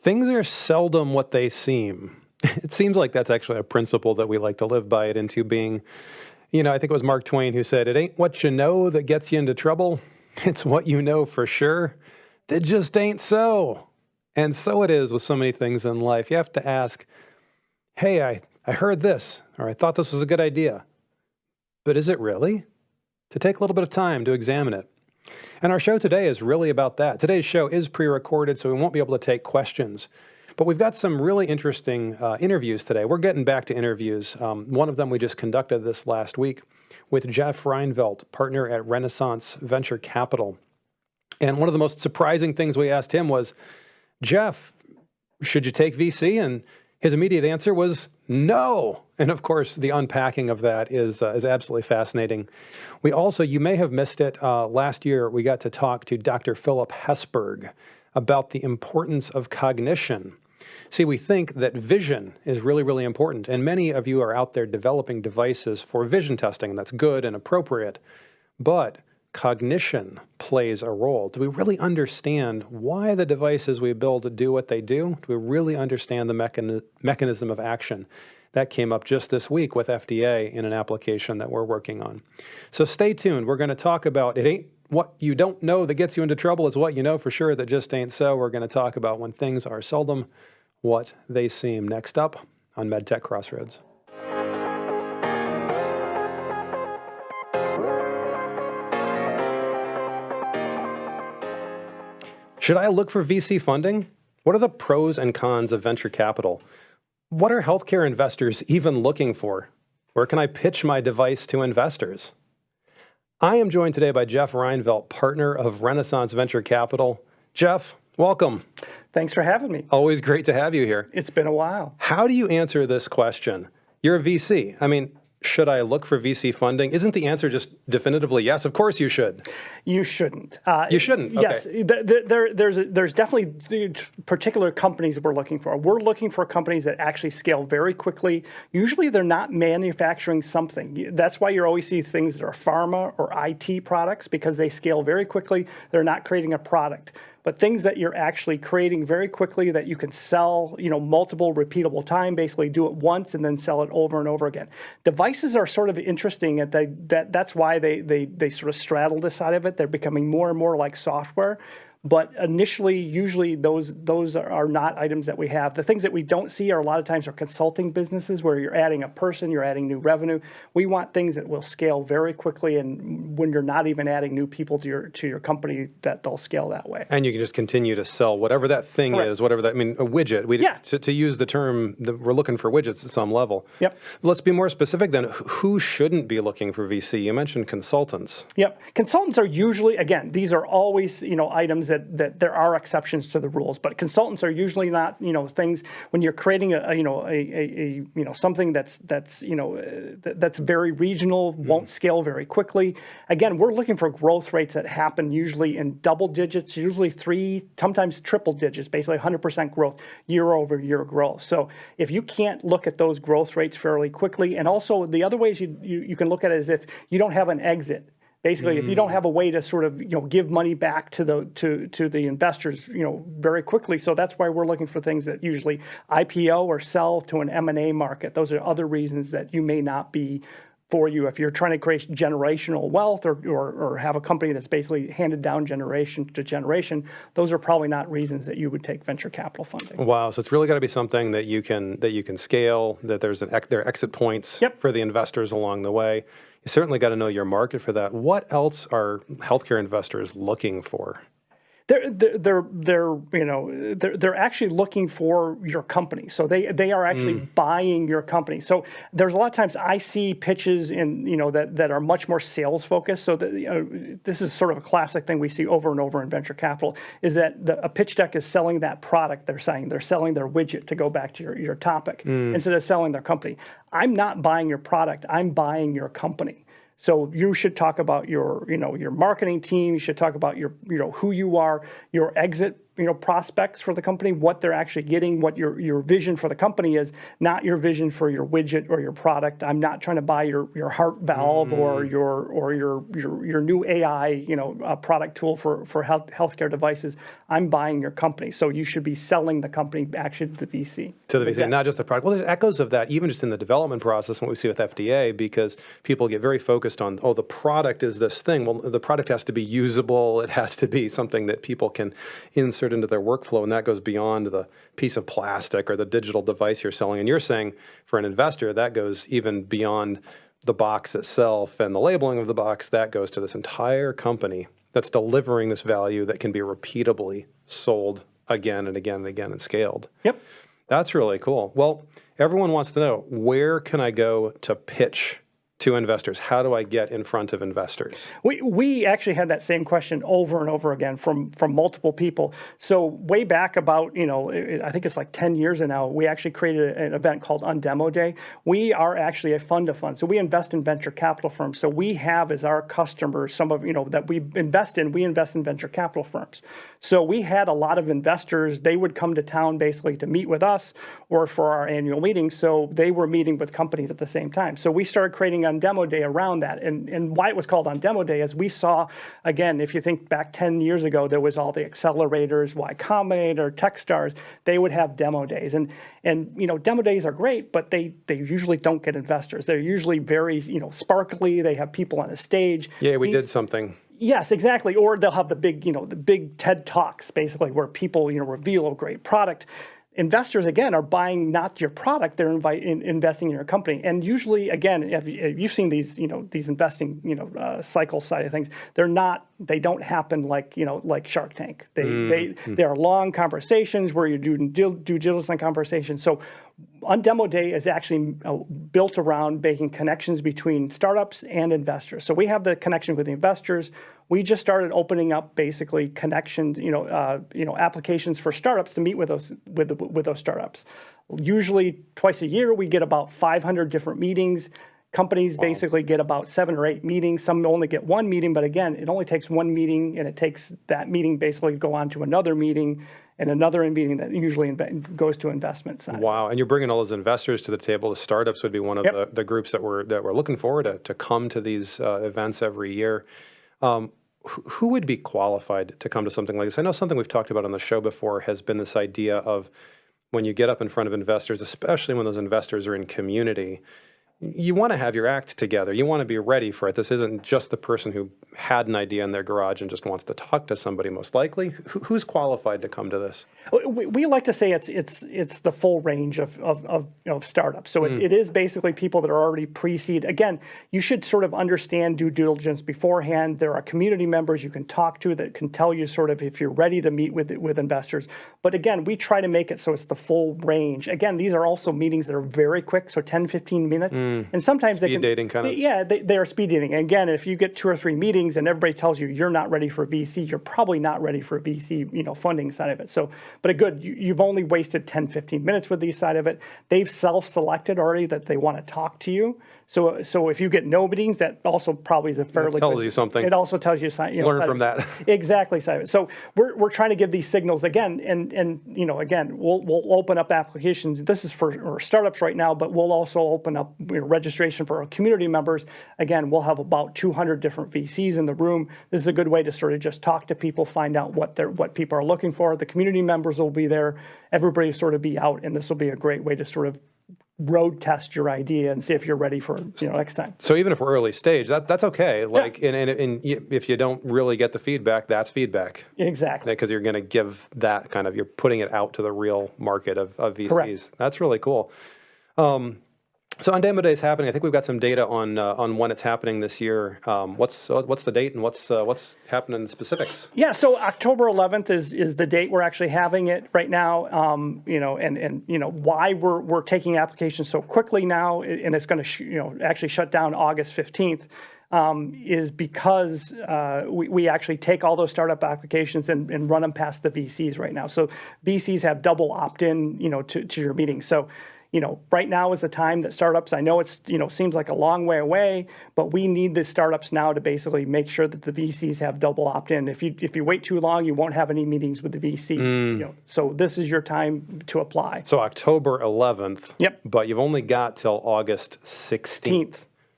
Things are seldom what they seem. It seems like that's actually a principle that we like to live by it into being, I think it was Mark Twain who said, it ain't what you know that gets you into trouble. It's what you know for sure that just ain't so. And so it is with so many things in life. You have to ask, hey, I heard this, or I thought this was a good idea, but is it really? To take a little bit of time to examine it. And our show today is really about that. Today's show is pre-recorded, so we won't be able to take questions. But we've got some really interesting interviews today. We're getting back to interviews. One of them we just conducted this last week with Jeff Rinvelt, partner at Renaissance Venture Capital. And one of the most surprising things we asked him was, Jeff, should you take VC? And his immediate answer was no. And of course, the unpacking of that is absolutely fascinating. We also, you may have missed it, last year we got to talk to Dr. Philip Hessburg about the importance of cognition. See, we think that vision is really, really important. And many of you are out there developing devices for vision testing, and that's good and appropriate. But cognition plays a role. Do we really understand why the devices we build do what they do? Do we really understand the mechanism of action? That came up just this week with FDA in an application that we're working on. So stay tuned. We're going to talk about it ain't what you don't know that gets you into trouble. It's what you know for sure that just ain't so. We're going to talk about when things are seldom what they seem. Next up on MedTech Crossroads. Should I look for VC funding? What are the pros and cons of venture capital? What are healthcare investors even looking for? Where can I pitch my device to investors? I am joined today by Jeff Rinvelt, partner of Renaissance Venture Capital. Jeff, welcome. Thanks for having me. Always great to have you here. It's been a while. How do you answer this question? You're a VC. I mean, should I look for VC funding? Isn't the answer just definitively yes? Of course you should. You shouldn't. You shouldn't? Yes. Okay. There's definitely particular companies we're looking for. We're looking for companies that actually scale very quickly. Usually they're not manufacturing something. That's why you always see things that are pharma or IT products, because they scale very quickly. They're not creating a product. But things that you're actually creating very quickly that you can sell, multiple repeatable time, basically do it once and then sell it over and over again. Devices are sort of interesting, and that's why they sort of straddle this side of it. They're becoming more and more like software. But initially, usually those are not items that we have. The things that we don't see are a lot of times are consulting businesses where you're adding a person, you're adding new revenue. We want things that will scale very quickly, and when you're not even adding new people to your company, that they'll scale that way. And you can just continue to sell whatever that thing is, whatever that, a widget. To use the term, we're looking for widgets at some level. Yep. Let's be more specific then. Who shouldn't be looking for VC? You mentioned consultants. Yep. Consultants are usually, again, these are always, items that there are exceptions to the rules, but consultants are usually not, things when you're creating something that's very regional, won't scale very quickly. Again, we're looking for growth rates that happen usually in double digits, usually 3, sometimes triple digits, basically 100% growth, year over year growth. So if you can't look at those growth rates fairly quickly, and also the other ways you can look at it is if you don't have an exit. Basically, if you don't have a way to sort of give money back to the investors very quickly, so that's why we're looking for things that usually IPO or sell to an M&A market. Those are other reasons that you may not be for you if you're trying to create generational wealth or have a company that's basically handed down generation to generation. Those are probably not reasons that you would take venture capital funding. Wow, so it's really got to be something that you can scale. That there are exit points for the investors along the way. You certainly got to know your market for that. What else are healthcare investors looking for? They're actually looking for your company. So they are actually buying your company. So there's a lot of times I see pitches that are much more sales focused. So this is sort of a classic thing we see over and over in venture capital is that a pitch deck is selling that product they're selling their widget, to go back to your topic, instead of selling their company. I'm not buying your product. I'm buying your company. So you should talk about your marketing team. You should talk about your who you are, your exit prospects for the company, what they're actually getting, what your vision for the company is, not your vision for your widget or your product. I'm not trying to buy your heart valve or your new AI product tool for healthcare devices. I'm buying your company. So you should be selling the company actually to the VC. To the VC, not just the product. Well, there's echoes of that even just in the development process and what we see with FDA, because people get very focused on, oh, the product is this thing. Well, the product has to be usable. It has to be something that people can insert into their workflow, and that goes beyond the piece of plastic or the digital device you're selling. And you're saying for an investor, that goes even beyond the box itself and the labeling of the box. That goes to this entire company that's delivering this value that can be repeatably sold again and again and again and scaled. Yep. That's really cool. Well, everyone wants to know, where can I go to pitch to investors? How do I get in front of investors? We actually had that same question over and over again from multiple people. So way back about, I think it's like 10 years ago now, we actually created an event called UnDemo Day. We are actually a fund of funds. So we invest in venture capital firms. So we have as our customers some of, that we invest in venture capital firms. So we had a lot of investors. They would come to town basically to meet with us or for our annual meetings. So they were meeting with companies at the same time. So we started creating UnDemo Day around that. And why it was called UnDemo Day is we saw, again, if you think back 10 years ago, there was all the accelerators, Y Combinator, Techstars. They would have demo days. And demo days are great, but they usually don't get investors. They're usually very, sparkly. They have people on a stage. Yeah, we did something. Yes, exactly. Or they'll have the big TED Talks, basically, where people, reveal a great product. Investors, again, are buying not your product; they're investing in your company. And usually, again, if you've seen these, these investing, cycle side of things, they don't happen like Shark Tank. They are long conversations where you do due diligence on conversations. So, UnDemo Day is actually built around making connections between startups and investors. So we have the connection with the investors. We just started opening up basically connections, applications for startups to meet with those startups. Usually twice a year, we get about 500 different meetings. Companies basically get about 7 or 8 meetings. Some only get 1 meeting, but again, it only takes 1 meeting, and it takes that meeting basically go on to another meeting and another meeting that usually goes to investment side. Wow, and you're bringing all those investors to the table. The startups would be one of the groups that we're looking forward to come to these events every year. Who would be qualified to come to something like this? I know something we've talked about on the show before has been this idea of when you get up in front of investors, especially when those investors are in community, you want to have your act together. You want to be ready for it. This isn't just the person who had an idea in their garage and just wants to talk to somebody, most likely. Who's qualified to come to this? We like to say it's the full range of startups. So it is basically people that are already pre-seed. Again, you should sort of understand due diligence beforehand. There are community members you can talk to that can tell you sort of if you're ready to meet with investors. But again, we try to make it so it's the full range. Again, these are also meetings that are very quick, so 10, 15 minutes. And sometimes speed dating kind of. Yeah, they are speed dating. And again, if you get 2 or 3 meetings and everybody tells you you're not ready for VC, you're probably not ready for VC, funding side of it. So, but you've only wasted 10, 15 minutes with these side of it. They've self-selected already that they want to talk to you. So if you get no meetings, that also probably is a fairly tells you something. It also tells you, learn from that. Exactly, side of it. So we're trying to give these signals again, and again, we'll open up applications. This is for startups right now, but we'll also open up registration for our community members. Again, we'll have about 200 different VCs in the room. This is a good way to sort of just talk to people, find out what people are looking for. The community members will be there. Everybody will sort of be out, and this will be a great way to sort of road test your idea and see if you're ready for next time. So even if we're early stage, that's okay. Like, and if you don't really get the feedback, that's feedback. Exactly. Because you're going to give that kind of, you're putting it out to the real market of VCs. Correct. That's really cool. So UnDemo Day is happening. I think we've got some data on when it's happening this year. What's the date and what's happening in specifics? Yeah, so October 11th is the date we're actually having it right now. Why we're taking applications so quickly now, and it's going to actually shut down August 15th. Is because we actually take all those startup applications and run them past the VCs right now. So VCs have double opt-in, to your meeting. So right now is the time that startups, I know it's, seems like a long way away, but we need the startups now to basically make sure that the VCs have double opt-in. If you wait too long, you won't have any meetings with the VCs. So this is your time to apply. So October 11th. Yep. But you've only got till August 16th.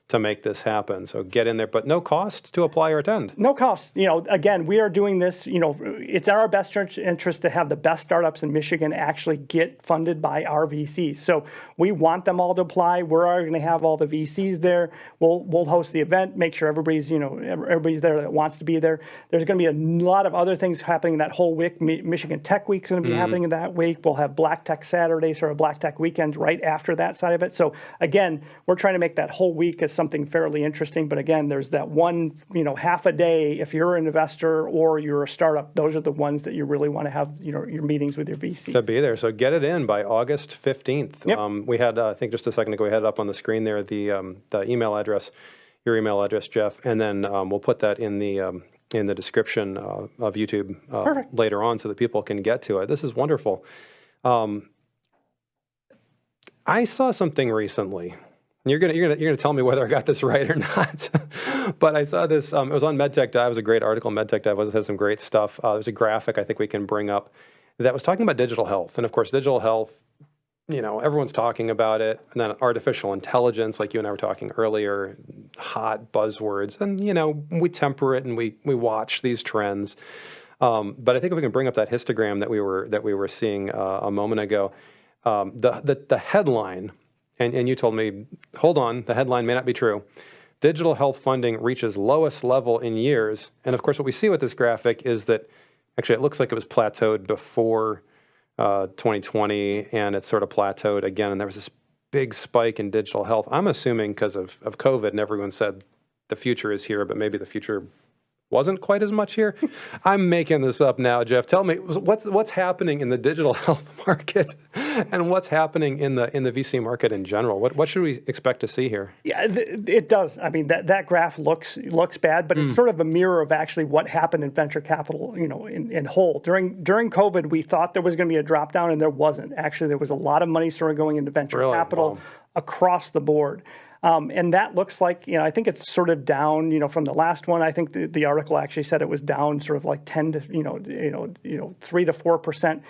To make this happen. So get in there, but no cost to apply or attend. No cost. Again, we are doing this, it's our best interest to have the best startups in Michigan actually get funded by our VCs. So we want them all to apply. We're going to have all the VCs there. We'll host the event, make sure everybody's there that wants to be there. There's going to be a lot of other things happening that whole week. Michigan Tech Week is going to be happening that week. We'll have Black Tech Saturdays or a Black Tech weekend right after that side of it. So again, we're trying to make that whole week as something fairly interesting, but again, there's that one, half a day. If you're an investor or you're a startup, those are the ones that you really want to have, your meetings with your VCs. To be there. So get it in by August 15th. Yep. We had, I think just a second ago, we had it up on the screen there, the email address, your email address, Jeff, and then we'll put that in the description of YouTube later on so that people can get to it. This is wonderful. I saw something recently. You're gonna tell me whether I got this right or not. But I saw this. It was on MedTech Dive. It was a great article. MedTech Dive has some great stuff. There's a graphic I think we can bring up that was talking about digital health, and of course, digital health. Everyone's talking about it, and then artificial intelligence, like you and I were talking earlier, hot buzzwords, and we temper it and we watch these trends. But I think if we can bring up that histogram that we were seeing a moment ago, the headline. And you told me, hold on, the headline may not be true. Digital health funding reaches lowest level in years. And of course, what we see with this graphic is that actually it looks like it was plateaued before 2020, and it sort of plateaued again. And there was this big spike in digital health. I'm assuming because of COVID, and everyone said the future is here, but maybe the future wasn't quite as much here. I'm making this up now, Jeff. Tell me what's happening in the digital health market, and what's happening in the VC market in general. What should we expect to see here? Yeah, it does. I mean, that graph looks bad, but it's sort of a mirror of actually what happened in venture capital, in whole. During COVID, we thought there was going to be a drop down, and there wasn't. Actually, there was a lot of money sort of going into venture capital across the board. And that looks like, I think it's sort of down, from the last one. I think the article actually said it was down sort of like 10 to, 3 to 4%.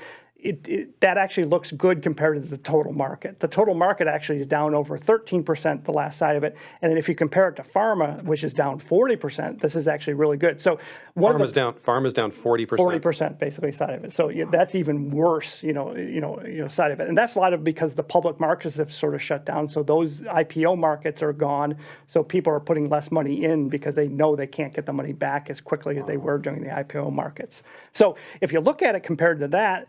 That actually looks good compared to the total market. The total market actually is down over 13%, the last side of it. And then if you compare it to pharma, which is down 40%, this is actually really good. So pharma's down 40%. 40% basically side of it. So that's even worse, side of it. And that's a lot of because the public markets have sort of shut down. So those IPO markets are gone. So people are putting less money in because they know they can't get the money back as quickly as they were during the IPO markets. So if you look at it compared to that,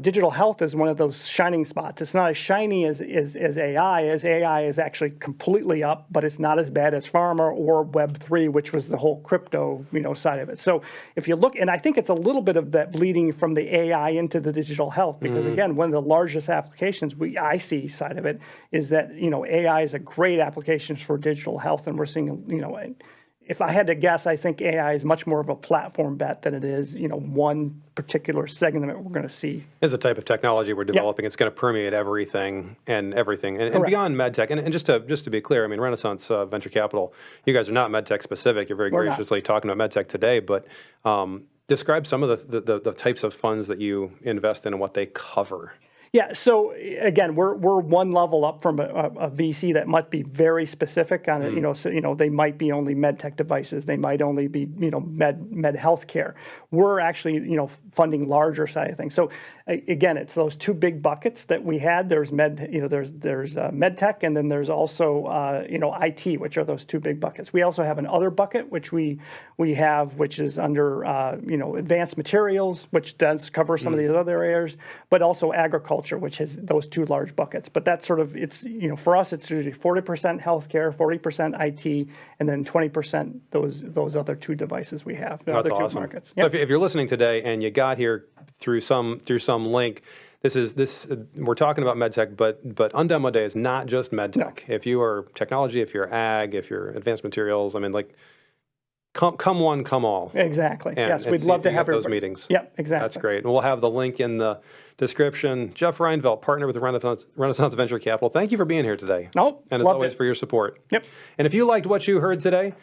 digital health is one of those shining spots. It's not as shiny as AI. As AI is actually completely up, but it's not as bad as pharma or Web3, which was the whole crypto, side of it. So if you look, and I think it's a little bit of that bleeding from the AI into the digital health, because again, one of the largest applications I see side of it is that, AI is a great application for digital health, and we're seeing, if I had to guess, I think AI is much more of a platform bet than it is, one particular segment that we're going to see. Is the type of technology we're developing. Yep. It's going to permeate everything and beyond medtech. And just to be clear, I mean, Renaissance Venture Capital, you guys are not medtech specific. You're very graciously talking about medtech today, but describe some of the types of funds that you invest in and what they cover. Yeah, so again, we're one level up from a VC that might be very specific on it. So they might be only med tech devices. They might only be med healthcare. We're actually funding larger side of things. So again, it's those two big buckets that we had. There's there's med tech, and then there's also IT, which are those two big buckets. We also have another bucket which we have, which is under advanced materials, which does cover some of these other areas, but also agriculture, which has those two large buckets. But that's sort of, it's, for us, it's usually 40% healthcare, 40% IT, and then 20% those other two devices we have. That's awesome. Markets. Yep. So if you're listening today and you got here through some link, we're talking about medtech, but UnDemo Day is not just medtech. No. If you are technology, if you're ag, if you're advanced materials, I mean, like, come one, come all. Exactly. And, Yes, and we'd see love if to you have get those everybody. meetings. Yep, exactly. That's great. And we'll have the link in the description. Jeff Rinvelt, partner with the Renaissance Venture Capital. Thank you for being here today. Oh, and as always, for your support. Yep. And if you liked what you heard today,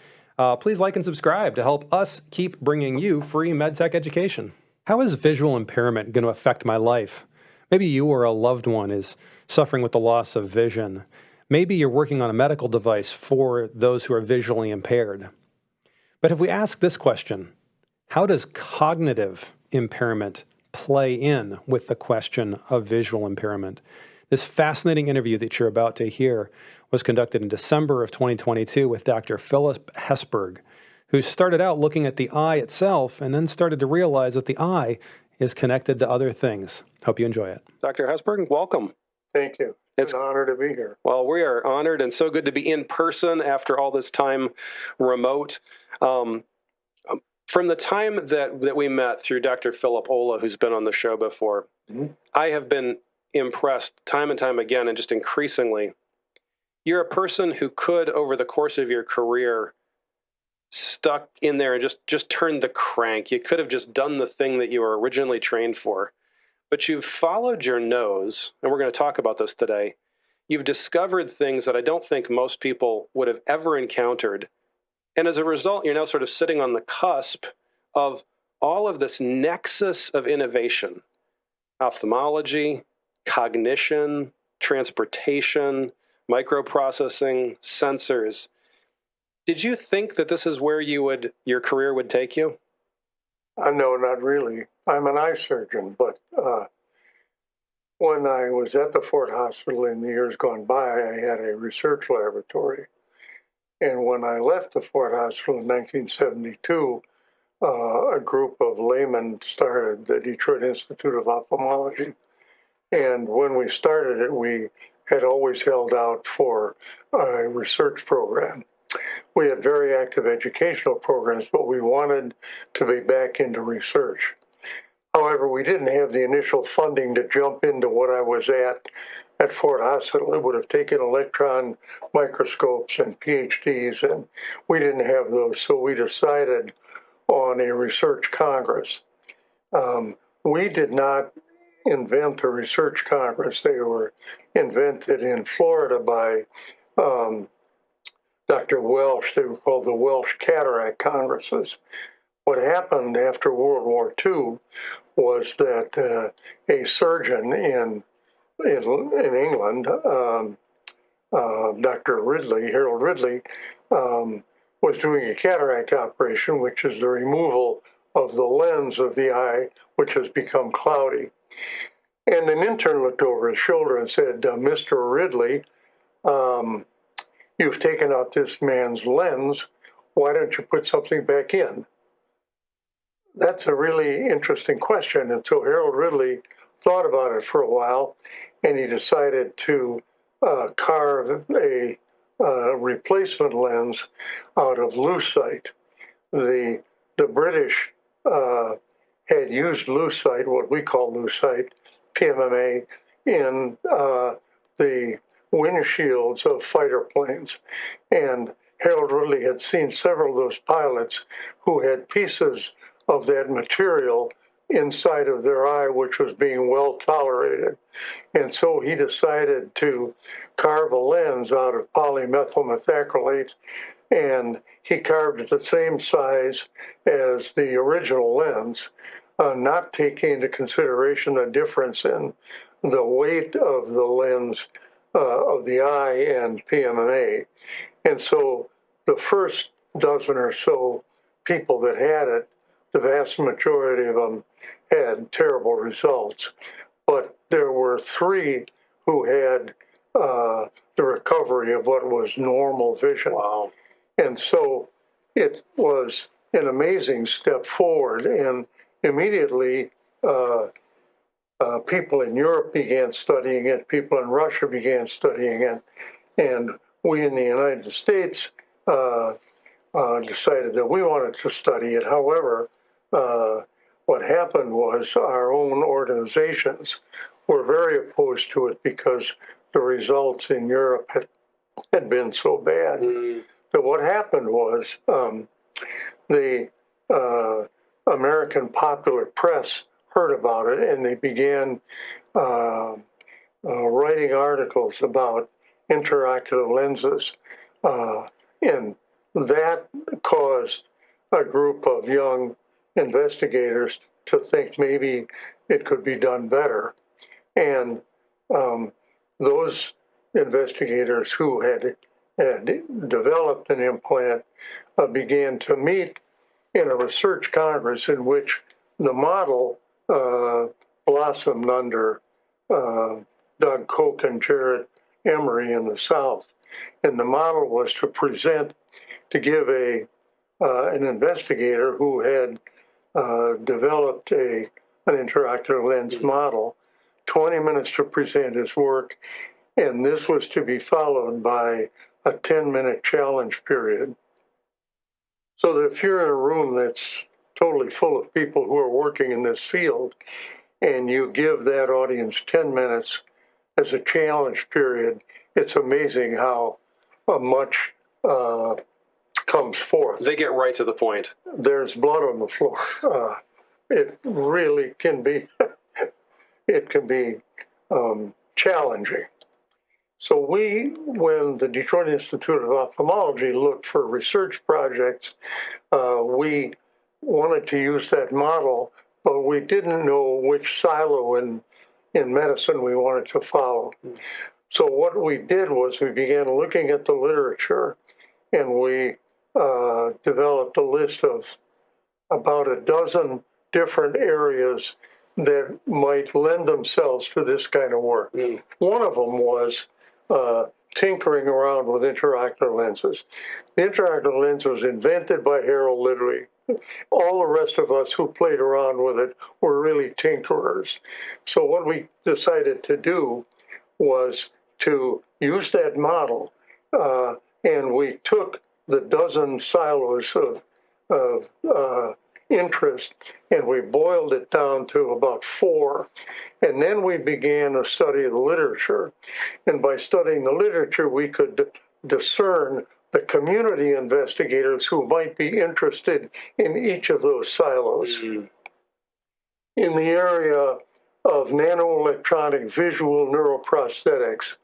please like and subscribe to help us keep bringing you free medtech education. How is visual impairment going to affect my life? Maybe you or a loved one is suffering with the loss of vision. Maybe you're working on a medical device for those who are visually impaired. But if we ask this question, how does cognitive impairment play in with the question of visual impairment? This fascinating interview that you're about to hear was conducted in December of 2022 with Dr. Philip Hessburg, who started out looking at the eye itself and then started to realize that the eye is connected to other things. Hope you enjoy it. Dr. Hessburg, welcome. Thank you. It's an honor to be here. Well, we are honored and so good to be in person after all this time remote. From the time that we met through Dr. Philip Ola, who's been on the show before, I have been impressed time and time again, and just increasingly. You're a person who could, over the course of your career, stuck in there and just turned the crank. You could have just done the thing that you were originally trained for. But you've followed your nose, and we're going to talk about this today. You've discovered things that I don't think most people would have ever encountered. And as a result, you're now sort of sitting on the cusp of all of this nexus of innovation: ophthalmology, cognition, transportation, microprocessing, sensors. Did you think that this is where your career would take you? No, not really. I'm an eye surgeon, but when I was at the Ford Hospital in the years gone by, I had a research laboratory. And when I left the Ford Hospital in 1972, a group of laymen started the Detroit Institute of Ophthalmology. And when we started it, we had always held out for a research program. We had very active educational programs, but we wanted to be back into research. However, we didn't have the initial funding to jump into what I was at Ford Hospital. It would have taken electron microscopes and PhDs, and we didn't have those, so we decided on a research congress. We did not invent a research congress. They were invented in Florida by Dr. Welsh. They were called the Welsh Cataract Congresses. What happened after World War II was that a surgeon in England, Dr. Ridley, Harold Ridley, was doing a cataract operation, which is the removal of the lens of the eye, which has become cloudy. And an intern looked over his shoulder and said, Mr. Ridley, you've taken out this man's lens. Why don't you put something back in? That's a really interesting question. And so Harold Ridley thought about it for a while, and he decided to carve a replacement lens out of Lucite. The British had used Lucite, what we call Lucite, PMMA, in the windshields of fighter planes. And Harold Ridley had seen several of those pilots who had pieces of that material inside of their eye, which was being well tolerated. And so he decided to carve a lens out of polymethyl methacrylate, and he carved it the same size as the original lens, not taking into consideration the difference in the weight of the lens of the eye and PMMA. And so the first dozen or so people that had it, the vast majority of them had terrible results. But there were 3 who had the recovery of what was normal vision. Wow. And so it was an amazing step forward. And immediately, people in Europe began studying it, people in Russia began studying it, and we in the United States decided that we wanted to study it. However, what happened was our own organizations were very opposed to it because the results in Europe had been so bad. But what happened was the American popular press heard about it, and they began writing articles about intraocular lenses. And that caused a group of young investigators to think maybe it could be done better. And those investigators who had developed an implant began to meet in a research congress in which the model blossomed under Doug Koch and Jared Emery in the South. And the model was to give an investigator who had developed an intraocular lens model 20 minutes to present his work, and this was to be followed by a 10-minute challenge period. So that if you're in a room that's totally full of people who are working in this field, and you give that audience 10 minutes as a challenge period, it's amazing how much comes forth. They get right to the point. There's blood on the floor. It really can be, it can be challenging. So when the Detroit Institute of Ophthalmology looked for research projects, we wanted to use that model, but we didn't know which silo in medicine we wanted to follow. So what we did was we began looking at the literature, and we developed a list of about a dozen different areas that might lend themselves to this kind of work. One of them was tinkering around with intraocular lenses. The intraocular lens was invented by Harold Lidley. All the rest of us who played around with it were really tinkerers. So what we decided to do was to use that model, and we took the dozen silos of interest, and we boiled it down to about 4. And then we began a study of the literature. And by studying the literature, we could discern the community investigators who might be interested in each of those silos. In the area of nanoelectronic visual neuroprosthetics,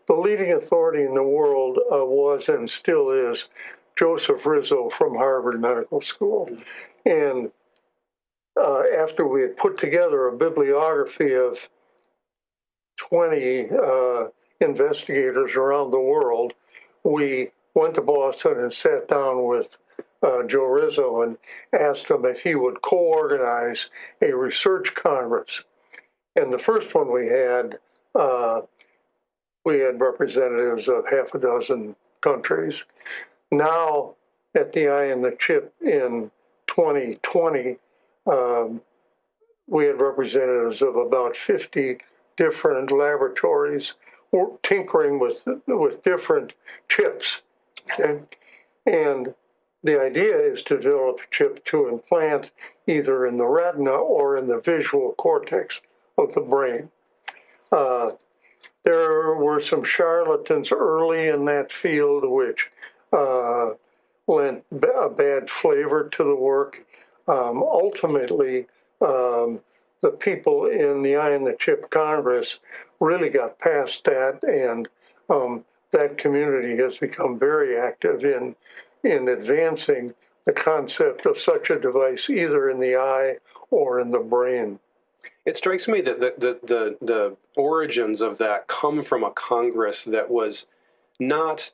the leading authority in the world was and still is Joseph Rizzo from Harvard Medical School. And after we had put together a bibliography of 20 investigators around the world, we went to Boston and sat down with Joe Rizzo and asked him if he would co-organize a research congress. And the first one we had representatives of half a dozen countries. Now, at the Eye and the Chip in 2020, we had representatives of about 50 different laboratories tinkering with different chips. Okay? And the idea is to develop a chip to implant either in the retina or in the visual cortex of the brain. There were some charlatans early in that field which lent a bad flavor to the work. Ultimately, the people in the Eye and the Chip Congress really got past that, and that community has become very active in advancing the concept of such a device either in the eye or in the brain. It strikes me that the origins of that come from a Congress that was not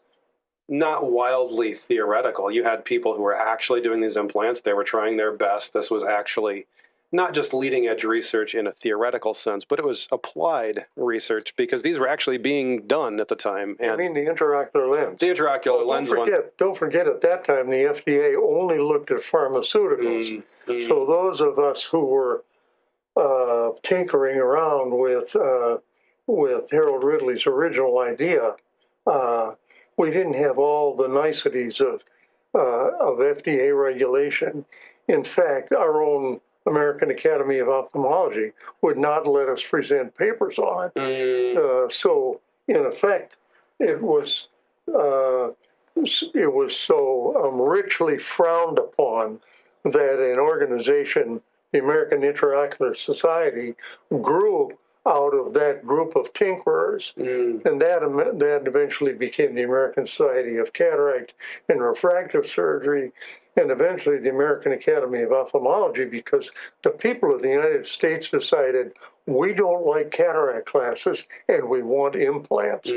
wildly theoretical. You had people who were actually doing these implants. They were trying their best. This was actually not just leading edge research in a theoretical sense, but it was applied research because these were actually being done at the time. And I mean the intraocular lens. The intraocular lens one. Don't forget, at that time, the FDA only looked at pharmaceuticals. So those of us who were tinkering around with Harold Ridley's original idea, we didn't have all the niceties of FDA regulation. In fact, our own American Academy of Ophthalmology would not let us present papers on it. So, in effect, it was so richly frowned upon that an organization, the American Intraocular Society, grew out of that group of tinkerers, and that eventually became the American Society of Cataract and Refractive Surgery, and eventually the American Academy of Ophthalmology, because the people of the United States decided we don't like cataract glasses and we want implants.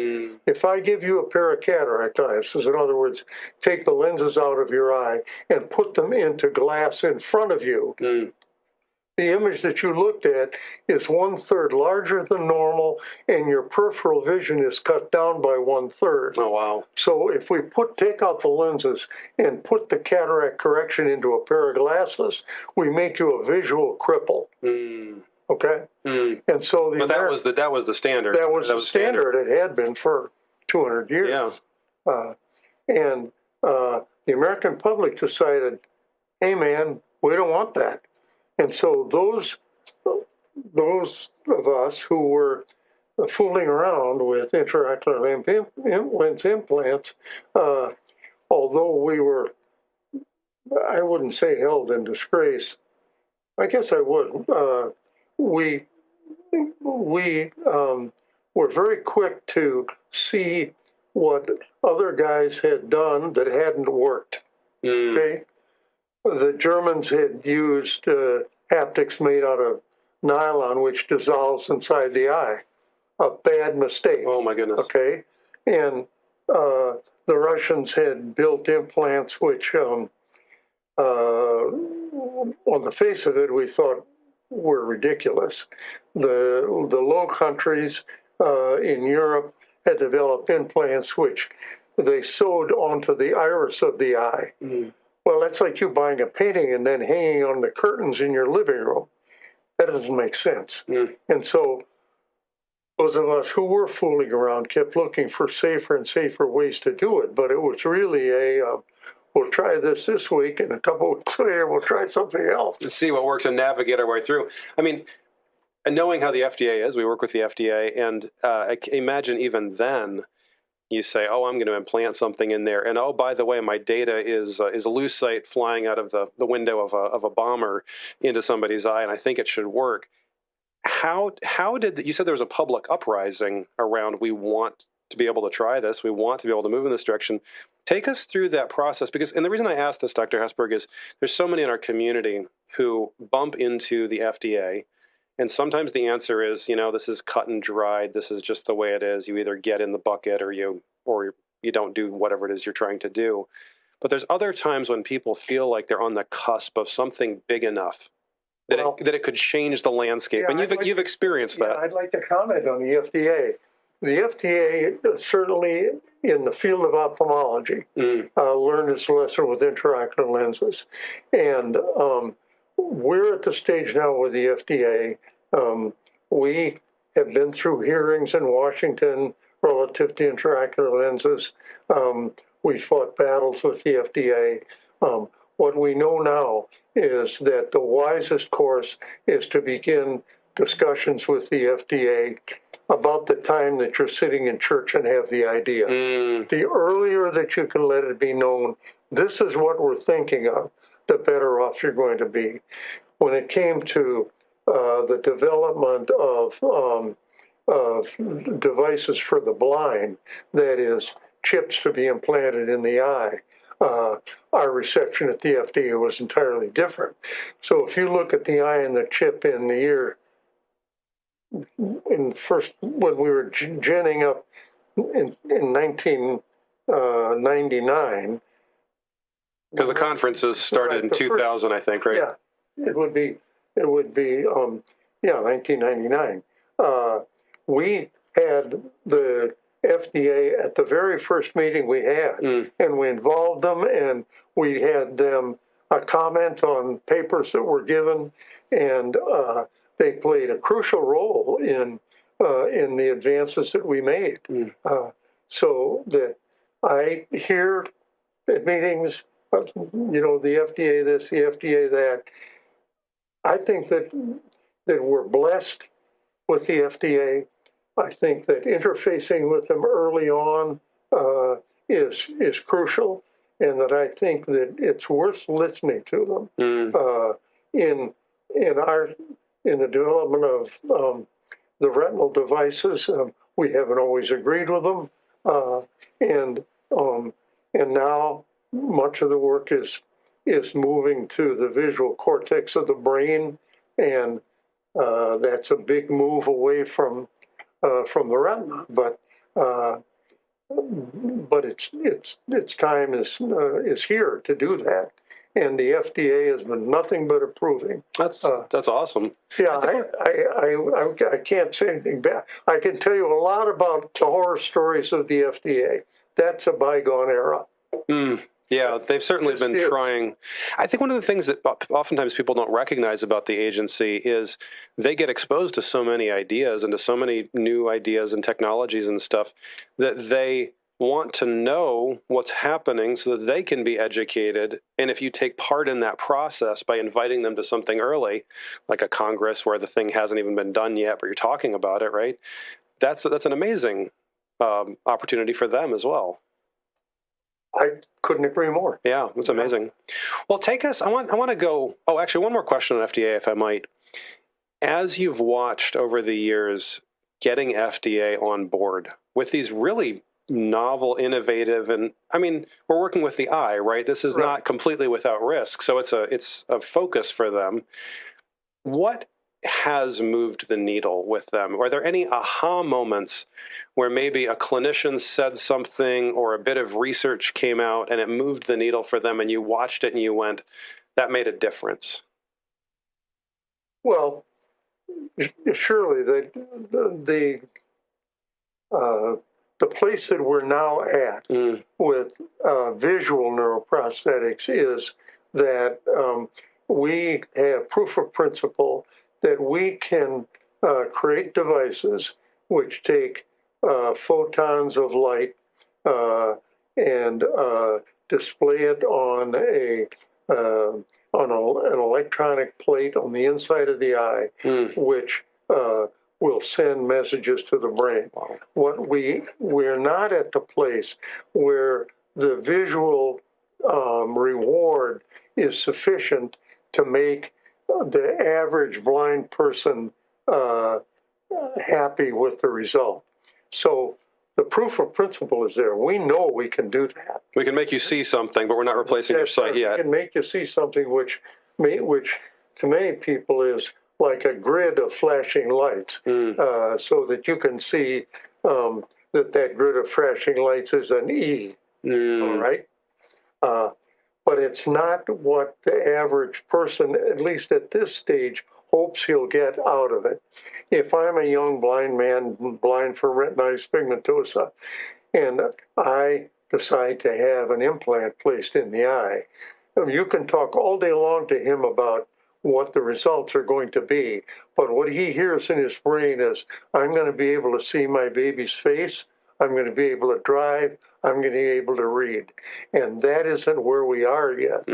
If I give you a pair of cataract glasses, in other words, take the lenses out of your eye and put them into glass in front of you, the image that you looked at is 1/3 larger than normal, and your peripheral vision is cut down by 1/3. Oh, wow. So if we take out the lenses and put the cataract correction into a pair of glasses, we make you a visual cripple. Okay? And so but that was the standard. That was the standard. It had been for 200 years. Yeah. And the American public decided, hey man, we don't want that. And so those of us who were fooling around with intraocular lens implants, although we were, I wouldn't say held in disgrace, I guess I would, we were very quick to see what other guys had done that hadn't worked. Okay? The Germans had used haptics made out of nylon, which dissolves inside the eye. A bad mistake. Oh, my goodness. Okay? And the Russians had built implants which, on the face of it, we thought were ridiculous. The Low Countries in Europe had developed implants which they sewed onto the iris of the eye. Well, that's like you buying a painting and then hanging on the curtains in your living room. That doesn't make sense. And so those of us who were fooling around kept looking for safer and safer ways to do it. But it was really we'll try this week, and a couple of weeks later we'll try something else. To see what works and navigate our way through. I mean, and knowing how the FDA is, we work with the FDA, and I imagine even then, you say, oh, I'm going to implant something in there. And, oh, by the way, my data is a Lucite flying out of the window of a bomber into somebody's eye, and I think it should work. How did you said there was a public uprising around we want to be able to try this, we want to be able to move in this direction. Take us through that process, and the reason I asked this, Dr. Hessburg, is there's so many in our community who bump into the FDA. And sometimes the answer is, this is cut and dried. This is just the way it is. You either get in the bucket or you don't do whatever it is you're trying to do. But there's other times when people feel like they're on the cusp of something big enough that it could change the landscape. Yeah, and you've experienced that. I'd like to comment on the FDA. The FDA, certainly in the field of ophthalmology, learned its lesson with intraocular lenses. And we're at the stage now with the FDA. We have been through hearings in Washington relative to intraocular lenses. We fought battles with the FDA. What we know now is that the wisest course is to begin discussions with the FDA about the time that you're sitting in church and have the idea. The earlier that you can let it be known, this is what we're thinking of, the better off you're going to be. When it came to the development of devices for the blind, that is, chips to be implanted in the eye, our reception at the FDA was entirely different. So if you look at the eye and the chip in the year, when we were ginning up in 1999. Because the conferences started in 2000, I think, right? Yeah, it would be 1999. We had the FDA at the very first meeting we had, and we involved them, and we had them comment on papers that were given, and they played a crucial role in the advances that we made. So that I hear at meetings, the FDA this, the FDA that. I think that we're blessed with the FDA. I think that interfacing with them early on is crucial, and that I think that it's worth listening to them in in the development of the retinal devices. We haven't always agreed with them, and now much of the work is moving to the visual cortex of the brain, and that's a big move away from the retina. But its time is here to do that, and the FDA has been nothing but approving. That's awesome. Yeah, I can't say anything bad. I can tell you a lot about the horror stories of the FDA. That's a bygone era. Yeah, they've certainly been trying. I think one of the things that oftentimes people don't recognize about the agency is they get exposed to so many ideas and to so many new ideas and technologies and stuff that they want to know what's happening so that they can be educated. And if you take part in that process by inviting them to something early, like a Congress where the thing hasn't even been done yet, but you're talking about it, right? That's an amazing opportunity for them as well. I couldn't agree more. Yeah, that's amazing. Well, take us. I want to go. Oh, actually, one more question on FDA, if I might. As you've watched over the years, getting FDA on board with these really novel, innovative, and I mean, we're working with the eye, right? This is not completely without risk, so it's a focus for them. What has moved the needle with them? Are there any aha moments where maybe a clinician said something or a bit of research came out and it moved the needle for them and you watched it and you went, that made a difference? Well, surely the place that we're now at with visual neuroprosthetics is that we have proof of principle that we can create devices which take photons of light and display it on an electronic plate on the inside of the eye, which will send messages to the brain. Wow. We're not at the place where the visual reward is sufficient to make the average blind person happy with the result. So the proof of principle is there. We know we can do that. We can make you see something, but we're not replacing your sight yet. We can make you see something which to many people is like a grid of flashing lights, so that you can see that grid of flashing lights is an E, all right? But it's not what the average person, at least at this stage, hopes he'll get out of it. If I'm a young blind man, blind for retinitis pigmentosa, and I decide to have an implant placed in the eye, you can talk all day long to him about what the results are going to be, but what he hears in his brain is, I'm going to be able to see my baby's face, I'm going to be able to drive, I'm going to be able to read. And that isn't where we are yet.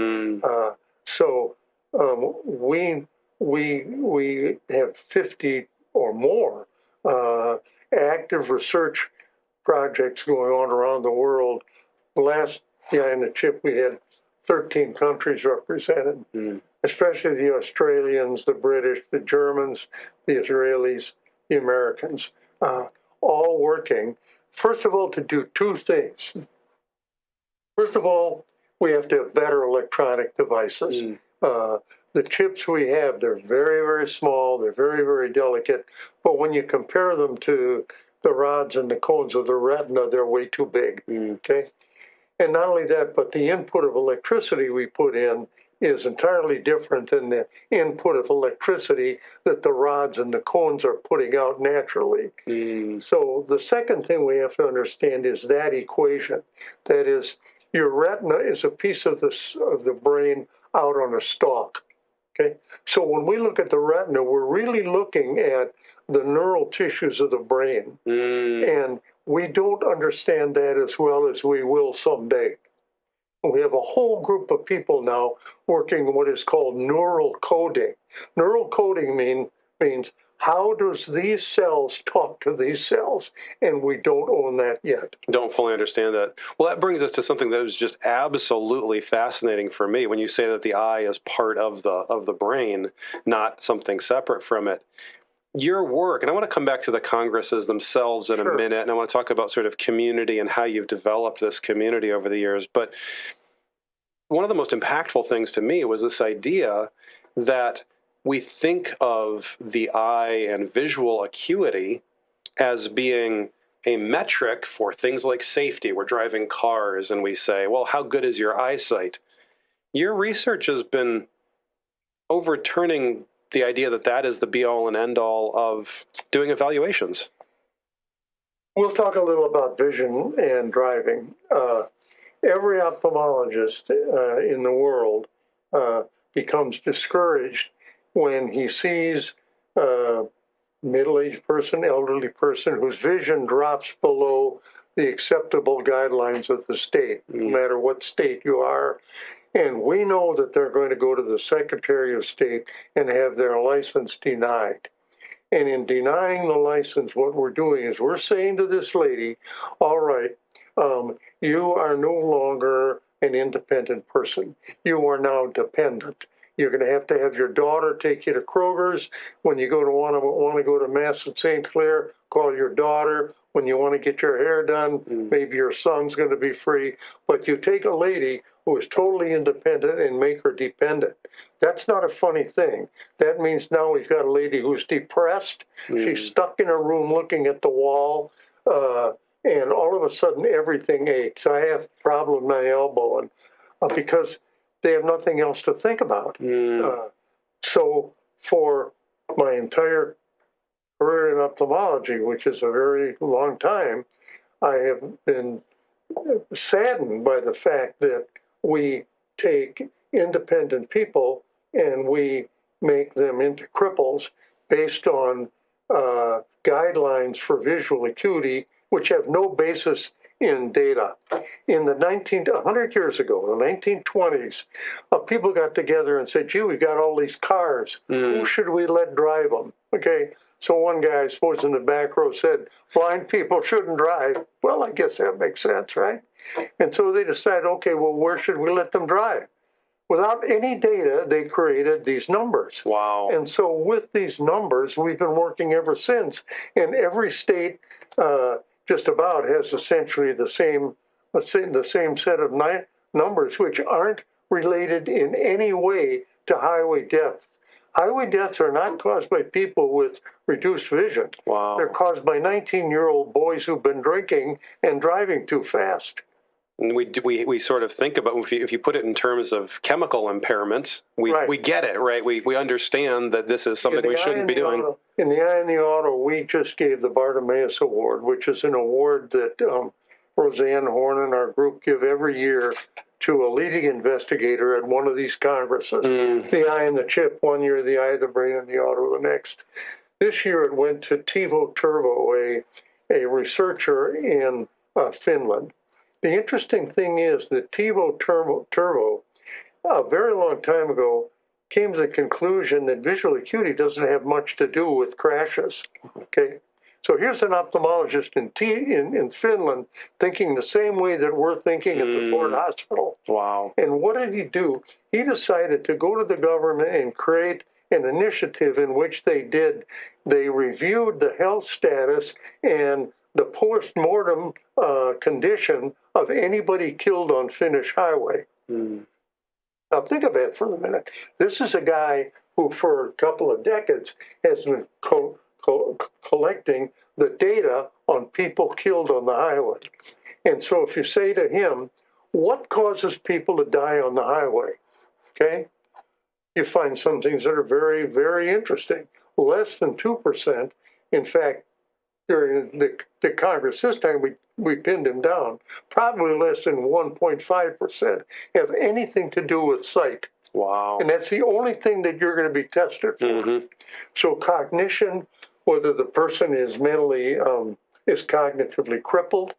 So we have 50 or more active research projects going on around the world. Last year in the CHIP, we had 13 countries represented, especially the Australians, the British, the Germans, the Israelis, the Americans, all working, first of all, to do two things. First of all, we have to have better electronic devices. The chips we have, they're very, very small, they're very, very delicate, but when you compare them to the rods and the cones of the retina, they're way too big, okay? And not only that, but the input of electricity we put in is entirely different than the input of electricity that the rods and the cones are putting out naturally. So the second thing we have to understand is that equation. That is, your retina is a piece of the brain out on a stalk. Okay? So when we look at the retina, we're really looking at the neural tissues of the brain. And we don't understand that as well as we will someday. We have a whole group of people now working what is called neural coding. Neural coding means How does these cells talk to these cells? And we don't own that yet. Don't fully understand that. Well, that brings us to something that was just absolutely fascinating for me when you say that the eye is part of the brain, not something separate from it. Your work, and I want to come back to the congresses themselves in a minute, and I want to talk about sort of community and how you've developed this community over the years. But one of the most impactful things to me was this idea that we think of the eye and visual acuity as being a metric for things like safety. We're driving cars and we say, well, how good is your eyesight? Your research has been overturning the idea that that is the be-all and end-all of doing evaluations. We'll talk a little about vision and driving. Every ophthalmologist in the world becomes discouraged when he sees a middle-aged person, elderly person whose vision drops below the acceptable guidelines of the state, no matter what state you are. And we know that they're going to go to the Secretary of State and have their license denied. And in denying the license, what we're doing is we're saying to this lady, all right, you are no longer an independent person. You are now dependent. You're going to have your daughter take you to Kroger's. When you want to go to Mass at St. Clair, call your daughter. When you want to get your hair done, maybe your son's going to be free. But you take a lady who is totally independent and make her dependent. That's not a funny thing. That means now we've got a lady who's depressed. She's stuck in a room looking at the wall. And all of a sudden, everything aches. I have a problem with my elbow, and because they have nothing else to think about. So for my entire career in ophthalmology, which is a very long time, I have been saddened by the fact that we take independent people and we make them into cripples based on guidelines for visual acuity, which have no basis in data. In the 100 years ago, the 1920s, people got together and said, gee, we've got all these cars. Who should we let drive them? Okay, so one guy, I suppose in the back row, said, blind people shouldn't drive. Well, I guess that makes sense, right? And so they decided, okay, well, where should we let them drive? Without any data, they created these numbers. Wow. And so with these numbers, we've been working ever since. And every state just about has essentially the same set of numbers, which aren't related in any way to highway deaths. Highway deaths are not caused by people with reduced vision. Wow. They're caused by 19-year-old boys who've been drinking and driving too fast. And we sort of think about, if you put it in terms of chemical impairment, we get it, right? We understand that this is something we shouldn't be doing. In the Eye in the Auto, we just gave the Bartimaeus Award, which is an award that Roseanne Horn and our group give every year to a leading investigator at one of these congresses. The eye and the chip one year, the eye, the brain, and the auto the next. This year it went to Teivo Turvo, a researcher in Finland. The interesting thing is that Teivo Turvo, a very long time ago, came to the conclusion that visual acuity doesn't have much to do with crashes. Okay, so here's an ophthalmologist in Finland thinking the same way that we're thinking at the Ford Hospital. Wow. And what did he do? He decided to go to the government and create an initiative in which they reviewed the health status and the post-mortem condition of anybody killed on Finnish highway. Now think of it for a minute. This is a guy who for a couple of decades has been collecting the data on people killed on the highway. And so if you say to him, what causes people to die on the highway? Okay, you find some things that are very, very interesting. Less than 2%. In fact, during the Congress this time, we pinned him down. Probably less than 1.5% have anything to do with sight. Wow. And that's the only thing that you're going to be tested for. So cognition, whether the person is mentally, is cognitively crippled,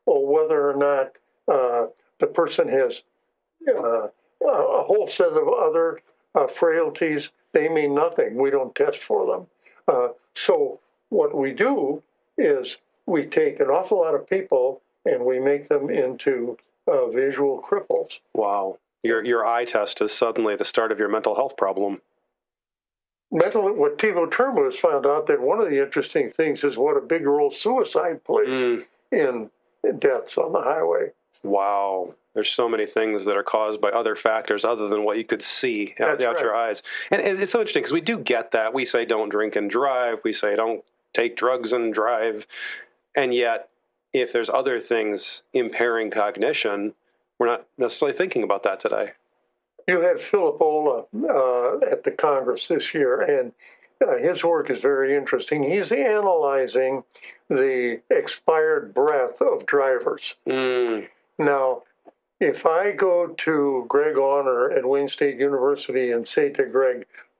or whether or not the person has a whole set of other frailties, they mean nothing. We don't test for them. So what we do is we take an awful lot of people and we make them into visual cripples. Wow. Your eye test is suddenly the start of your mental health problem. What Tivo Turbo has found out that one of the interesting things is what a big role suicide plays in deaths on the highway. Wow. There's so many things that are caused by other factors other than what you could see out your eyes. And it's so interesting because we do get that. We say don't drink and drive. We say don't take drugs and drive. And yet, if there's other things impairing cognition, we're not necessarily thinking about that today. You had Philip Ola at the Congress this year, and his work is very interesting. He's analyzing the expired breath of drivers. Now, if I go to Greg Honor at Wayne State University and say to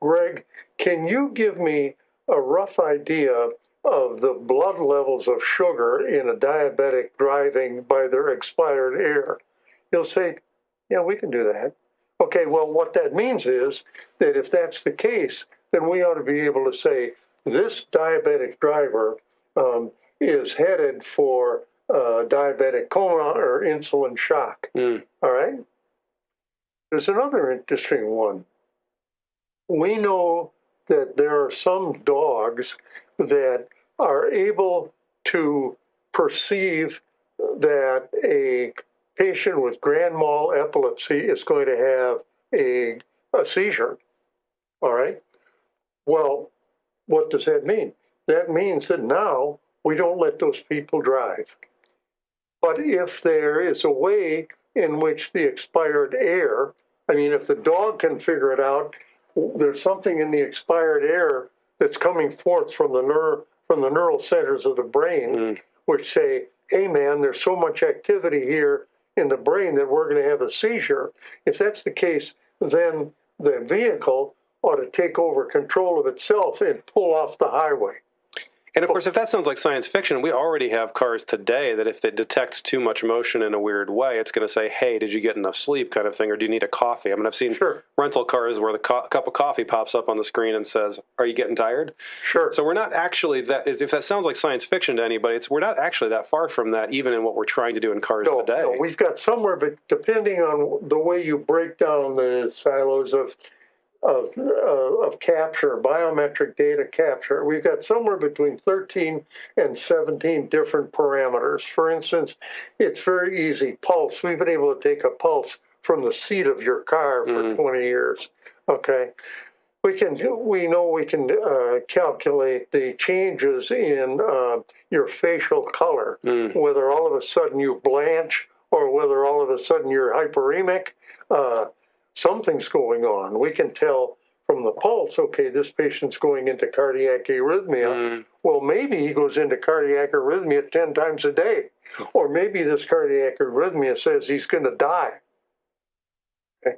Greg, can you give me a rough idea of the blood levels of sugar in a diabetic driving by their expired air? He'll say, yeah, we can do that. Okay, well, what that means is that if that's the case, then we ought to be able to say this diabetic driver is headed for diabetic coma or insulin shock. All right? There's another interesting one. We know that there are some dogs that are able to perceive that a patient with grand mal epilepsy is going to have a seizure. All right? Well, what does that mean? That means that now we don't let those people drive. But if there is a way in which the expired air, I mean, if the dog can figure it out, there's something in the expired air that's coming forth from the neural centers of the brain, which say, hey, man, there's so much activity here in the brain that we're going to have a seizure. If that's the case, then the vehicle ought to take over control of itself and pull off the highway. And of course, if that sounds like science fiction, we already have cars today that if it detects too much motion in a weird way, it's going to say, hey, did you get enough sleep kind of thing, or do you need a coffee? I mean, I've seen rental cars where the cup of coffee pops up on the screen and says, are you getting tired? Sure. So we're not actually that, if that sounds like science fiction to anybody, we're not actually that far from that, even in what we're trying to do in cars today. No, we've got somewhere, but depending on the way you break down the silos of capture, biometric data capture, we've got somewhere between 13 and 17 different parameters. For instance, it's very easy. Pulse, we've been able to take a pulse from the seat of your car for 20 years. Okay. We know we can calculate the changes in your facial color, whether all of a sudden you blanch or whether all of a sudden you're hyperemic. Something's going on. We can tell from the pulse, okay, this patient's going into cardiac arrhythmia. Well, maybe he goes into cardiac arrhythmia 10 times a day. Or maybe this cardiac arrhythmia says he's going to die. Okay.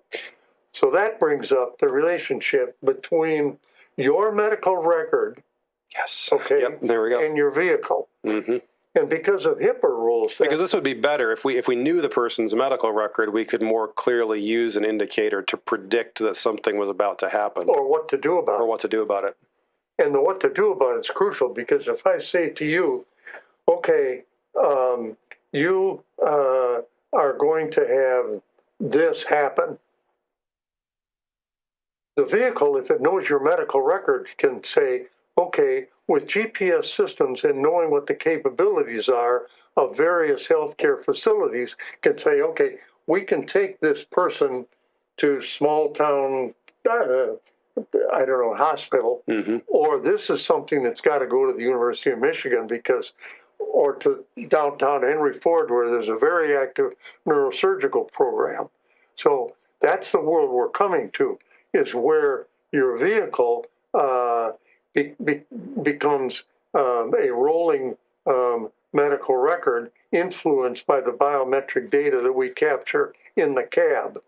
So that brings up the relationship between your medical record, there we go, and your vehicle. And because of HIPAA rules... Because this would be better. If we knew the person's medical record, we could more clearly use an indicator to predict that something was about to happen. Or what to do about it. And the what to do about it is crucial, because if I say to you, okay, you are going to have this happen, the vehicle, if it knows your medical record, can say, okay, with GPS systems and knowing what the capabilities are of various healthcare facilities, can say, okay, we can take this person to small town, hospital, or this is something that's got to go to the University of Michigan or to downtown Henry Ford, where there's a very active neurosurgical program. So that's the world we're coming to, is where your vehicle becomes a rolling medical record influenced by the biometric data that we capture in the cab.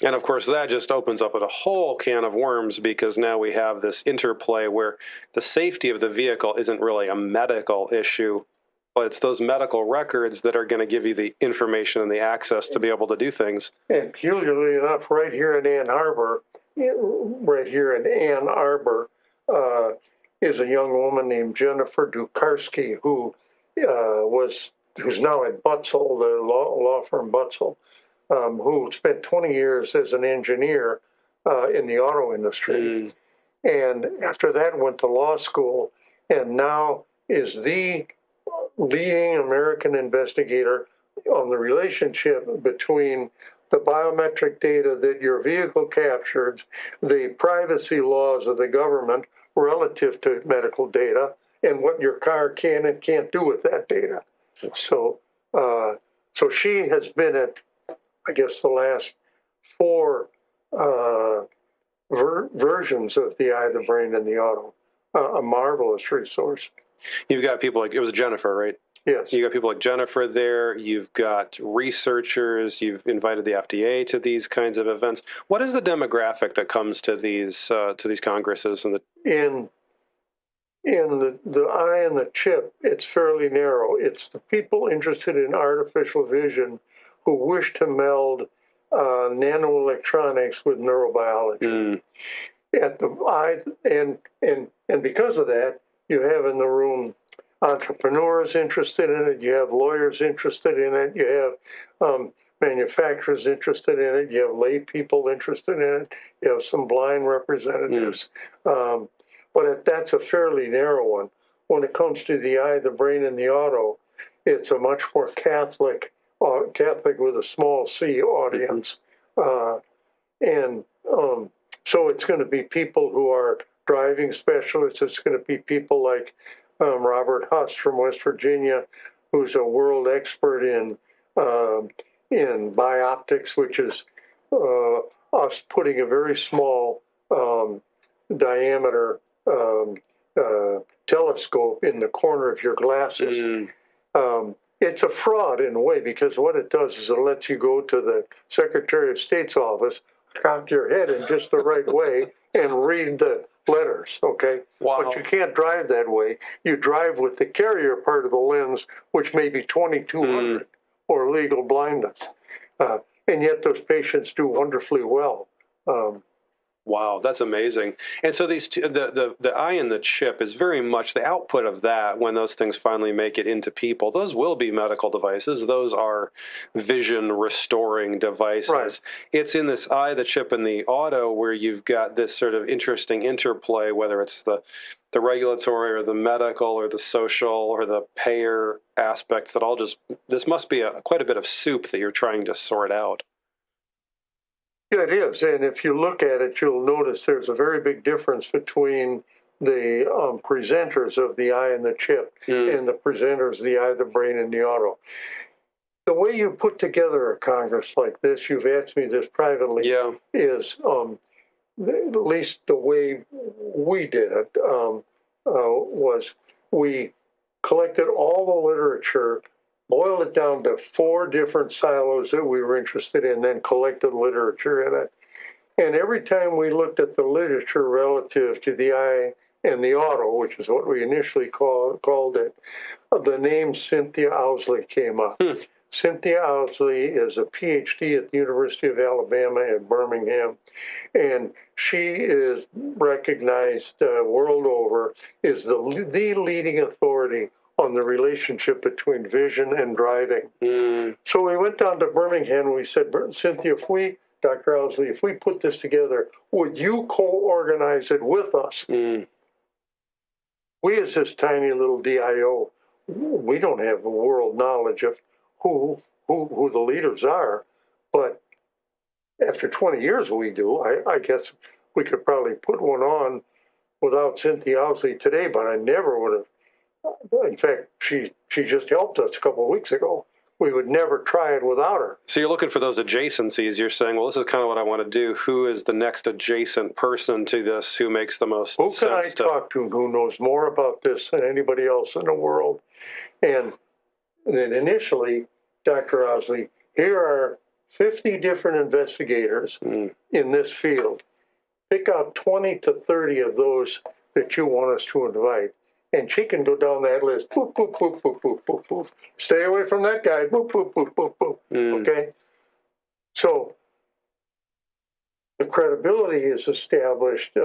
And of course, that just opens up a whole can of worms, because now we have this interplay where the safety of the vehicle isn't really a medical issue, but it's those medical records that are going to give you the information and the access to be able to do things. And peculiarly enough, right here in Ann Arbor, is a young woman named Jennifer Dukarski, who's now at Butzel, the law firm Butzel, who spent 20 years as an engineer in the auto industry. And after that went to law school, and now is the leading American investigator on the relationship between the biometric data that your vehicle captures, the privacy laws of the government relative to medical data, and what your car can and can't do with that data. So, so she has been at, I guess, the last four versions of the eye, the brain, and the auto. A marvelous resource. You've got people like, it was Jennifer, right? Yes. You got people like Jennifer there. You've got researchers. You've invited the FDA to these kinds of events. What is the demographic that comes to these congresses? And in the eye and the chip, it's fairly narrow. It's the people interested in artificial vision who wish to meld nanoelectronics with neurobiology. At the eye, and because of that, you have in the room entrepreneurs interested in it, you have lawyers interested in it, you have manufacturers interested in it, you have lay people interested in it, you have some blind representatives. But that's a fairly narrow one. When it comes to the eye, the brain, and the auto, it's a much more Catholic with a small c audience. So it's going to be people who are driving specialists. It's going to be people like Robert Huss from West Virginia, who's a world expert in bioptics, which is us putting a very small diameter telescope in the corner of your glasses. It's a fraud in a way, because what it does is it lets you go to the Secretary of State's office, cock your head in just the right way, and read the letters, okay? Wow. But you can't drive that way. You drive with the carrier part of the lens, which may be 2200 or legal blindness. And yet those patients do wonderfully well. Wow, that's amazing. And so these two, the eye and the chip is very much the output of that. When those things finally make it into people, those will be medical devices. Those are vision restoring devices. Right. It's in this eye, the chip, and the auto where you've got this sort of interesting interplay, whether it's the regulatory or the medical or the social or the payer aspects that all just, this must be quite a bit of soup that you're trying to sort out. Yeah, it is. And if you look at it, you'll notice there's a very big difference between the presenters of the eye and the chip and the presenters of the eye, the brain, and the auto. The way you put together a Congress like this, you've asked me this privately, is at least the way we did it was we collected all the literature, boiled it down to 4 different silos that we were interested in, then collected literature in it. And every time we looked at the literature relative to the eye and the auto, which is what we initially called it, the name Cynthia Owsley came up. Cynthia Owsley is a PhD at the University of Alabama at Birmingham, and she is recognized world over as the leading authority on the relationship between vision and driving. So we went down to Birmingham and we said, Cynthia, Dr. Owsley, if we put this together, would you co-organize it with us? We, as this tiny little DIO, we don't have the world knowledge of who the leaders are, but after 20 years we do. I guess we could probably put one on without Cynthia Owsley today, but I never would have. In fact, she just helped us a couple of weeks ago. We would never try it without her. So you're looking for those adjacencies. You're saying, well, this is kind of what I want to do. Who is the next adjacent person to this who makes the most sense? Who can I talk to who knows more about this than anybody else in the world? And then initially, Dr. Owsley, here are 50 different investigators in this field. Pick out 20 to 30 of those that you want us to invite. And she can go down that list. Boop, boop, boop, boop, boop, boop, boop. Stay away from that guy. Boop, boop, boop, boop, boop. Okay? So the credibility is established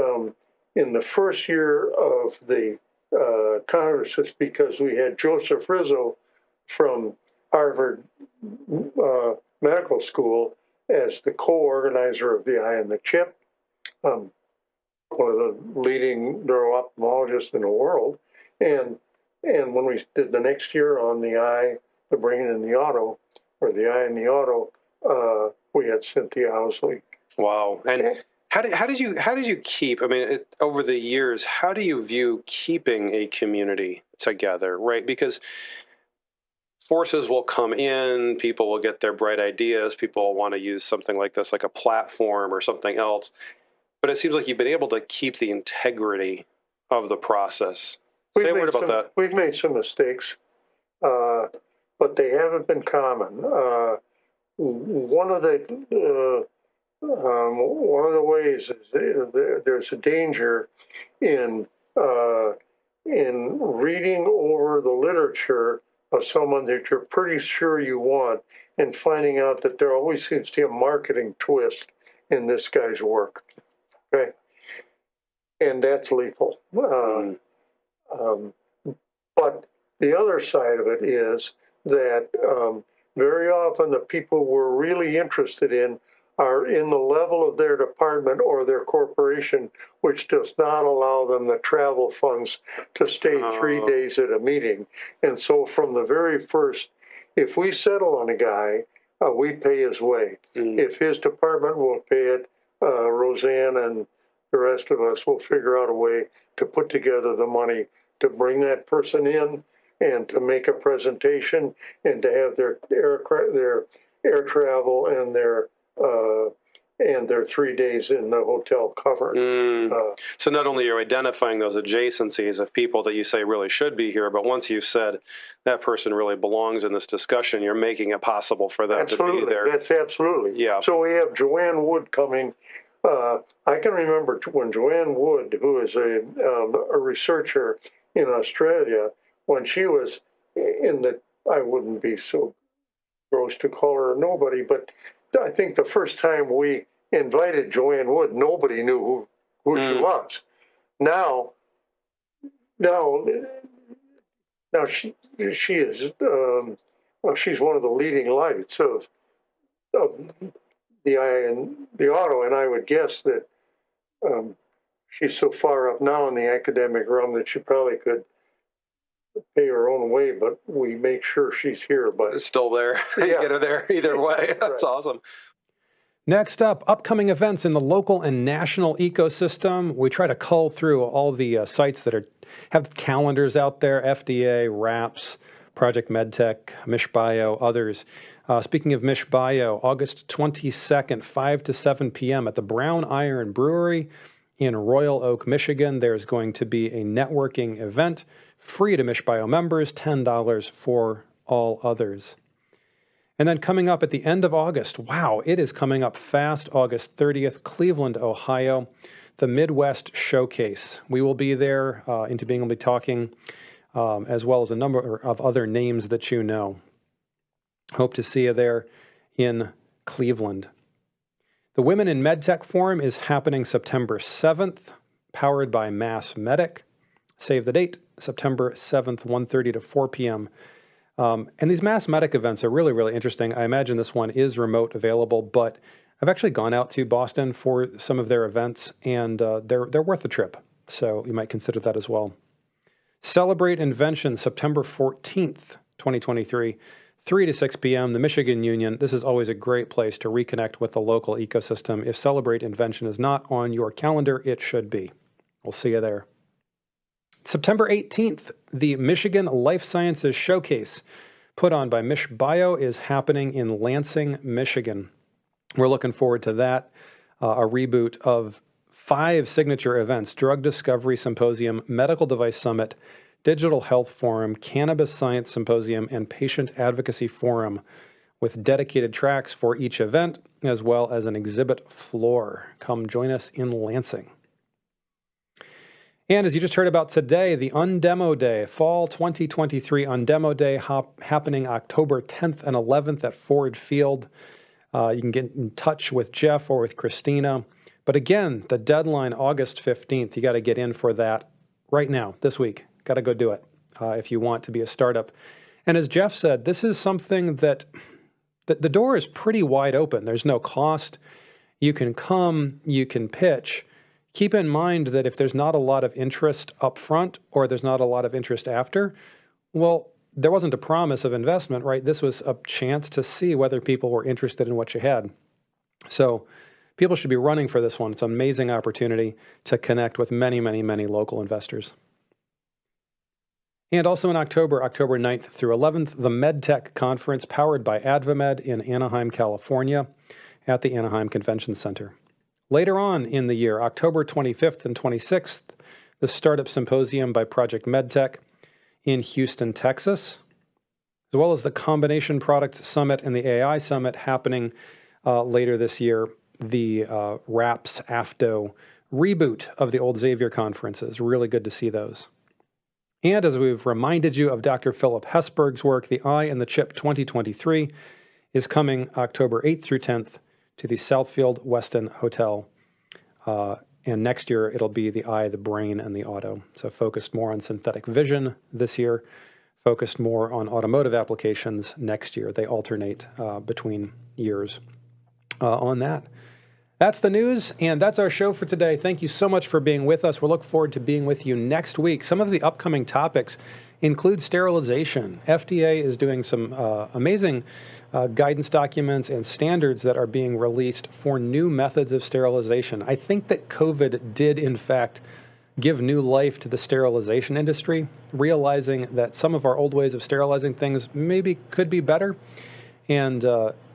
in the first year of the Congresses, because we had Joseph Rizzo from Harvard Medical School as the co-organizer of the Eye and the Chip, one of the leading neuro-ophthalmologists in the world. And when we did the next year on the eye, the brain, and the auto, or the eye and the auto, we had Cynthia Owsley. Wow. And how did you keep, I mean, over the years, how do you view keeping a community together, right? Because forces will come in, people will get their bright ideas, people will want to use something like this, like a platform or something else. But it seems like you've been able to keep the integrity of the process. Say a word about that. We've made some mistakes, but they haven't been common. One of the ways is there's a danger in reading over the literature of someone that you're pretty sure you want and finding out that there always seems to be a marketing twist in this guy's work. Okay, and that's lethal. But the other side of it is that very often the people we're really interested in are in the level of their department or their corporation, which does not allow them the travel funds to stay 3 days at a meeting. And so from the very first, if we settle on a guy, we pay his way. If his department will pay it, Roseanne and the rest of us will figure out a way to put together the money to bring that person in and to make a presentation and to have their air travel and their 3 days in the hotel covered. So not only are you identifying those adjacencies of people that you say really should be here, but once you've said that person really belongs in this discussion, you're making it possible for them to be there. That's absolutely. Yeah. So we have Joanne Wood coming. I can remember when Joanne Wood, who is a researcher in Australia, when she was in the, I wouldn't be so gross to call her nobody, but I think the first time we invited Joanne Wood, nobody knew who she was. Now she is, well, she's one of the leading lights of the eye and the auto, and I would guess that she's so far up now in the academic realm that she probably could pay her own way, but we make sure she's here. But it's still there. You get her there either way. That's awesome. Next up, upcoming events in the local and national ecosystem. We try to cull through all the sites that have calendars out there, FDA, RAPS, Project MedTech, MishBio, others. Speaking of MishBio, August 22nd, 5 to 7 p.m. at the Brown Iron Brewery in Royal Oak, Michigan. There's going to be a networking event, free to MishBio members, $10 for all others. And then coming up at the end of August, wow, it is coming up fast, August 30th, Cleveland, Ohio, the Midwest Showcase. We will be there, into being able to be talking, as well as a number of other names that you know. Hope to see you there in Cleveland. The Women in MedTech Forum is happening September 7th, powered by Mass Medic. Save the date, September 7th, 1:30 to 4 p.m. And these Mass Medic events are really, really interesting. I imagine this one is remote available, but I've actually gone out to Boston for some of their events, and they're worth the trip. So you might consider that as well. Celebrate Invention, September 14th, 2023, 3 to 6 p.m., the Michigan Union. This is always a great place to reconnect with the local ecosystem. If Celebrate Invention is not on your calendar, it should be. We'll see you there. September 18th, the Michigan Life Sciences Showcase, put on by MishBio, is happening in Lansing, Michigan. We're looking forward to that, a reboot of 5 signature events: Drug Discovery Symposium, Medical Device Summit, Digital Health Forum, Cannabis Science Symposium, and Patient Advocacy Forum, with dedicated tracks for each event, as well as an exhibit floor. Come join us in Lansing. And as you just heard about today, the UnDemo Day, Fall 2023 UnDemo Day, happening October 10th and 11th at Ford Field. You can get in touch with Jeff or with Christina. But again, the deadline, August 15th, you got to get in for that right now, this week. Got to go do it if you want to be a startup. And as Jeff said, this is something that the door is pretty wide open. There's no cost. You can come, you can pitch. Keep in mind that if there's not a lot of interest up front or there's not a lot of interest after, well, there wasn't a promise of investment, right? This was a chance to see whether people were interested in what you had. So people should be running for this one. It's an amazing opportunity to connect with many, many, many local investors. And also in October, October 9th through 11th, the MedTech Conference powered by AdvaMed in Anaheim, California at the Anaheim Convention Center. Later on in the year, October 25th and 26th, the Startup Symposium by Project MedTech in Houston, Texas, as well as the Combination Product Summit and the AI Summit happening later this year, the RAPS AFTO reboot of the old Xavier conferences. Really good to see those. And as we've reminded you of Dr. Philip Hessburg's work, the Eye and the Chip 2023 is coming October 8th through 10th to the Southfield Westin Hotel. And next year, it'll be the eye, the brain, and the auto. So focused more on synthetic vision this year, focused more on automotive applications next year. They alternate between years on that. That's the news, and that's our show for today. Thank you so much for being with us. We'll look forward to being with you next week. Some of the upcoming topics include sterilization. FDA is doing some amazing guidance documents and standards that are being released for new methods of sterilization. I think that COVID did, in fact, give new life to the sterilization industry, realizing that some of our old ways of sterilizing things maybe could be better, and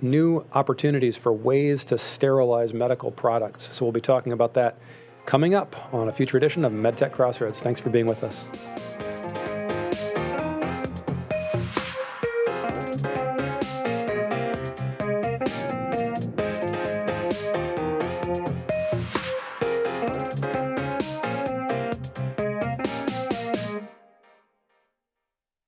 new opportunities for ways to sterilize medical products. So we'll be talking about that coming up on a future edition of MedTech Crossroads. Thanks for being with us.